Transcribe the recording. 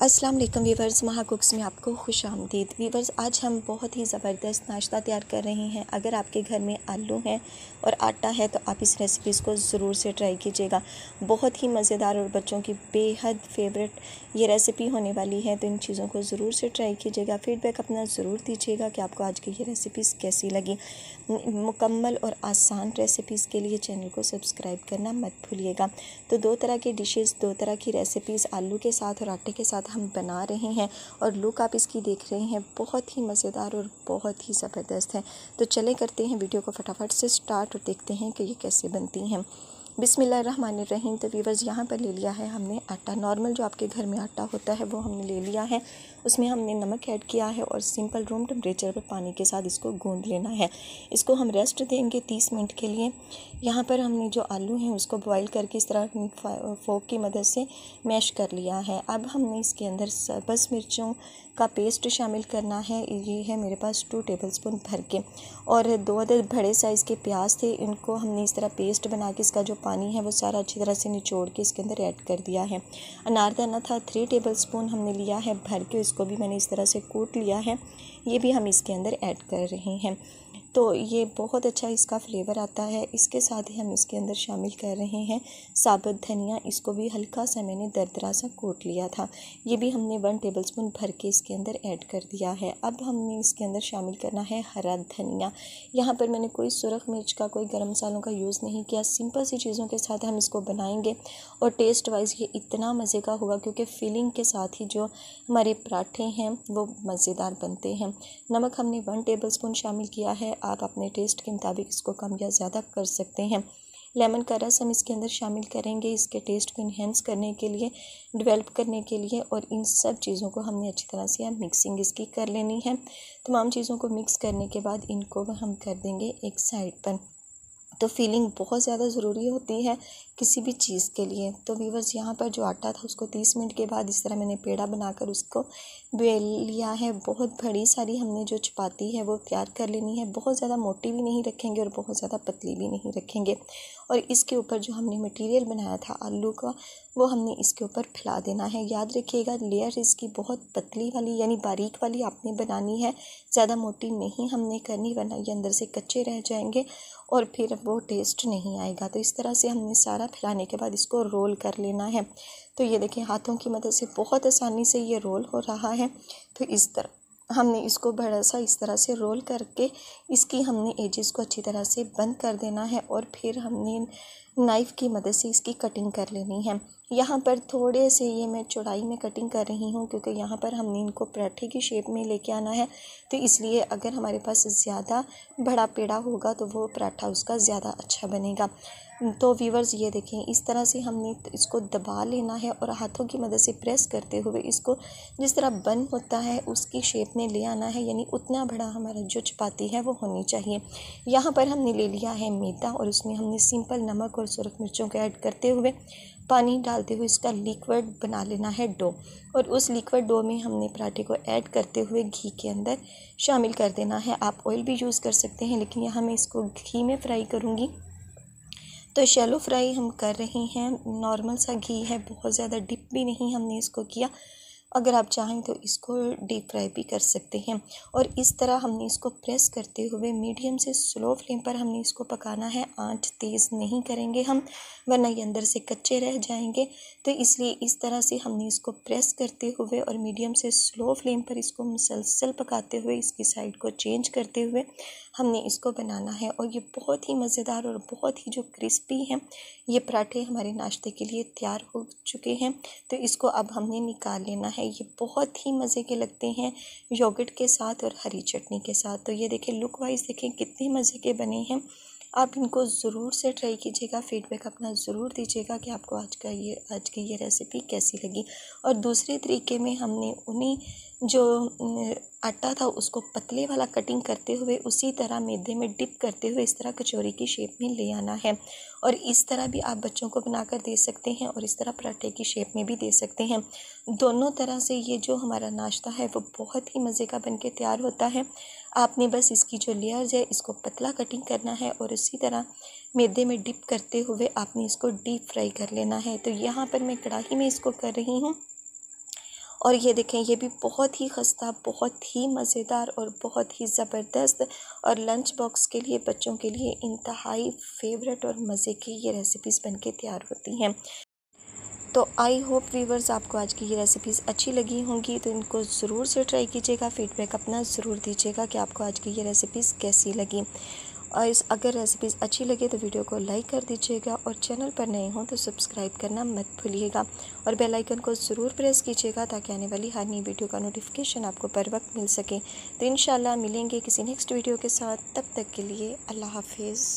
अस्सलाम वालेकुम वीवर्स, महा कुक्स में आपको खुश आमदीद। वीवर्स, आज हम बहुत ही ज़बरदस्त नाश्ता तैयार कर रहे हैं। अगर आपके घर में आलू हैं और आटा है तो आप इस रेसिपीज़ को ज़रूर से ट्राई कीजिएगा। बहुत ही मज़ेदार और बच्चों की बेहद फेवरेट ये रेसिपी होने वाली है, तो इन चीज़ों को ज़रूर से ट्राई कीजिएगा। फ़ीडबैक अपना ज़रूर दीजिएगा कि आपको आज की ये रेसिपीज़ कैसी लगी। मुकम्मल और आसान रेसिपीज़ के लिए चैनल को सब्सक्राइब करना मत भूलिएगा। तो दो तरह की डिशेज़, दो तरह की रेसिपीज़ आलू के साथ और आटे के साथ हम बना रहे हैं और लुक आप इसकी देख रहे हैं, बहुत ही मज़ेदार और बहुत ही ज़बरदस्त है। तो चले करते हैं वीडियो को फटाफट से स्टार्ट और देखते हैं कि ये कैसे बनती हैं। बिस्मिल्लाहिर्रहमानिर्रहीम। तो वीवर्स, यहाँ पर ले लिया है हमने आटा। नॉर्मल जो आपके घर में आटा होता है वो हमने ले लिया है। उसमें हमने नमक ऐड किया है और सिंपल रूम टेम्परेचर पर पानी के साथ इसको गूंद लेना है। इसको हम रेस्ट देंगे 30 मिनट के लिए। यहाँ पर हमने जो आलू हैं उसको बॉईल करके इस तरह फोक की मदद से मैश कर लिया है। अब हमने इसके अंदर सब्ज़ मिर्चों का पेस्ट शामिल करना है। ये है मेरे पास 2 टेबलस्पून भर के, और 2 अदद बड़े साइज़ के प्याज थे। इनको हमने इस तरह पेस्ट बना के इसका जो पानी है वो सारा अच्छी तरह से निचोड़ के इसके अंदर ऐड कर दिया है। अनारदाना था 3 टेबलस्पून हमने लिया है भर के, इसको भी मैंने इस तरह से कूट लिया है। ये भी हम इसके अंदर ऐड कर रहे हैं, तो ये बहुत अच्छा इसका फ्लेवर आता है। इसके साथ ही हम इसके अंदर शामिल कर रहे हैं साबुत धनिया। इसको भी हल्का सा मैंने दरदरा सा कूट लिया था। ये भी हमने 1 टेबलस्पून भर के इसके अंदर ऐड कर दिया है। अब हमने इसके अंदर शामिल करना है हरा धनिया। यहाँ पर मैंने कोई सुरख मिर्च का, कोई गरम मसालों का यूज़ नहीं किया। सिंपल सी चीज़ों के साथ हम इसको बनाएंगे और टेस्ट वाइज ये इतना मज़े का होगा, क्योंकि फीलिंग के साथ ही जो हमारे पराठे हैं वो मज़ेदार बनते हैं। नमक हमने 1 टेबलस्पून शामिल किया है। आप अपने टेस्ट के मुताबिक इसको कम या ज़्यादा कर सकते हैं। लेमन का रस हम इसके अंदर शामिल करेंगे, इसके टेस्ट को इन्हेंस करने के लिए, डेवलप करने के लिए। और इन सब चीज़ों को हमने अच्छी तरह से मिक्सिंग इसकी कर लेनी है। तमाम चीज़ों को मिक्स करने के बाद इनको हम कर देंगे एक साइड पर। तो फीलिंग बहुत ज़्यादा ज़रूरी होती है किसी भी चीज़ के लिए। तो वीवर्स, यहाँ पर जो आटा था उसको 30 मिनट के बाद इस तरह मैंने पेड़ा बनाकर उसको बेल लिया है। बहुत बड़ी सारी हमने जो चपाती है वो तैयार कर लेनी है। बहुत ज़्यादा मोटी भी नहीं रखेंगे और बहुत ज़्यादा पतली भी नहीं रखेंगे। और इसके ऊपर जो हमने मटेरियल बनाया था आलू का, वो हमने इसके ऊपर फैला देना है। याद रखिएगा, लेयर इसकी बहुत पतली वाली यानी बारीक वाली आपने बनानी है, ज़्यादा मोटी नहीं हमने करनी, वरना ये अंदर से कच्चे रह जाएंगे और फिर वो टेस्ट नहीं आएगा। तो इस तरह से हमने सारा फैलाने के बाद इसको रोल कर लेना है। तो ये देखिए, हाथों की मदद से बहुत आसानी से ये रोल हो रहा है। तो इस तरह हमने इसको बड़ा सा इस तरह से रोल करके इसकी हमने एजेस को अच्छी तरह से बंद कर देना है और फिर हमने नाइफ़ की मदद से इसकी कटिंग कर लेनी है। यहाँ पर थोड़े से ये मैं चौड़ाई में कटिंग कर रही हूँ, क्योंकि यहाँ पर हमने इनको पराठे की शेप में लेके आना है। तो इसलिए अगर हमारे पास ज़्यादा बड़ा पेड़ा होगा तो वो पराठा उसका ज़्यादा अच्छा बनेगा। तो वीवर्स, ये देखें, इस तरह से हमने इसको दबा लेना है और हाथों की मदद से प्रेस करते हुए इसको जिस तरह बन होता है उसकी शेप में ले आना है, यानी उतना बड़ा हमारा जो चपाती है वो होनी चाहिए। यहाँ पर हमने ले लिया है मैदा और उसमें हमने सिंपल नमक और सुरख मिर्चों को ऐड करते हुए, पानी डालते हुए इसका लिक्विड बना लेना है डो। और उस लिक्विड डो में हमने पराठे को ऐड करते हुए घी के अंदर शामिल कर देना है। आप ऑयल भी यूज़ कर सकते हैं, लेकिन यहाँ मैं इसको घी में फ्राई करूँगी। तो शैलो फ्राई हम कर रहे हैं, नॉर्मल सा घी है, बहुत ज़्यादा डिप भी नहीं हमने इसको किया। अगर आप चाहें तो इसको डीप फ्राई भी कर सकते हैं। और इस तरह हमने इसको प्रेस करते हुए मीडियम से स्लो फ्लेम पर हमने इसको पकाना है। आंच तेज़ नहीं करेंगे हम, वरना ये अंदर से कच्चे रह जाएंगे। तो इसलिए इस तरह से हमने इसको प्रेस करते हुए और मीडियम से स्लो फ्लेम पर इसको मुसलसल पकाते हुए, इसकी साइड को चेंज करते हुए हमने इसको बनाना है। और ये बहुत ही मज़ेदार और बहुत ही जो क्रिस्पी हैं ये पराठे हमारे नाश्ते के लिए तैयार हो चुके हैं। तो इसको अब हमने निकाल लेना है। ये बहुत ही मज़े के लगते हैं योगर्ट के साथ और हरी चटनी के साथ। तो ये देखें, लुक वाइज देखें कितने मज़े के बने हैं। आप इनको ज़रूर से ट्राई कीजिएगा, फ़ीडबैक अपना ज़रूर दीजिएगा कि आपको आज की ये रेसिपी कैसी लगी। और दूसरे तरीके में हमने उन्हीं जो आटा था उसको पतले वाला कटिंग करते हुए उसी तरह मैदे में डिप करते हुए इस तरह कचौरी की शेप में ले आना है। और इस तरह भी आप बच्चों को बनाकर दे सकते हैं और इस तरह पराठे की शेप में भी दे सकते हैं। दोनों तरह से ये जो हमारा नाश्ता है वो बहुत ही मज़े का बनके तैयार होता है। आपने बस इसकी जो लेयर्स है इसको पतला कटिंग करना है और इसी तरह मैदे में डिप करते हुए आपने इसको डीप फ्राई कर लेना है। तो यहाँ पर मैं कढ़ाई में इसको कर रही हूँ और ये देखें, ये भी बहुत ही खस्ता, बहुत ही मज़ेदार और बहुत ही ज़बरदस्त और लंच बॉक्स के लिए, बच्चों के लिए इंतहाई फेवरेट और मज़े की ये रेसिपीज़ बनके तैयार होती हैं। तो आई होप वीवर्स आपको आज की ये रेसिपीज़ अच्छी लगी होंगी, तो इनको ज़रूर से ट्राई कीजिएगा। फ़ीडबैक अपना ज़रूर दीजिएगा कि आपको आज की ये रेसिपीज़ कैसी लगी। और अगर रेसिपीज़ अच्छी लगे तो वीडियो को लाइक कर दीजिएगा, और चैनल पर नए हों तो सब्सक्राइब करना मत भूलिएगा, और बेल आइकन को ज़रूर प्रेस कीजिएगा ताकि आने वाली हर नई वीडियो का नोटिफिकेशन आपको बर वक्त मिल सके। तो इंशाल्लाह मिलेंगे किसी नेक्स्ट वीडियो के साथ। तब तक के लिए अल्लाह हाफिज़।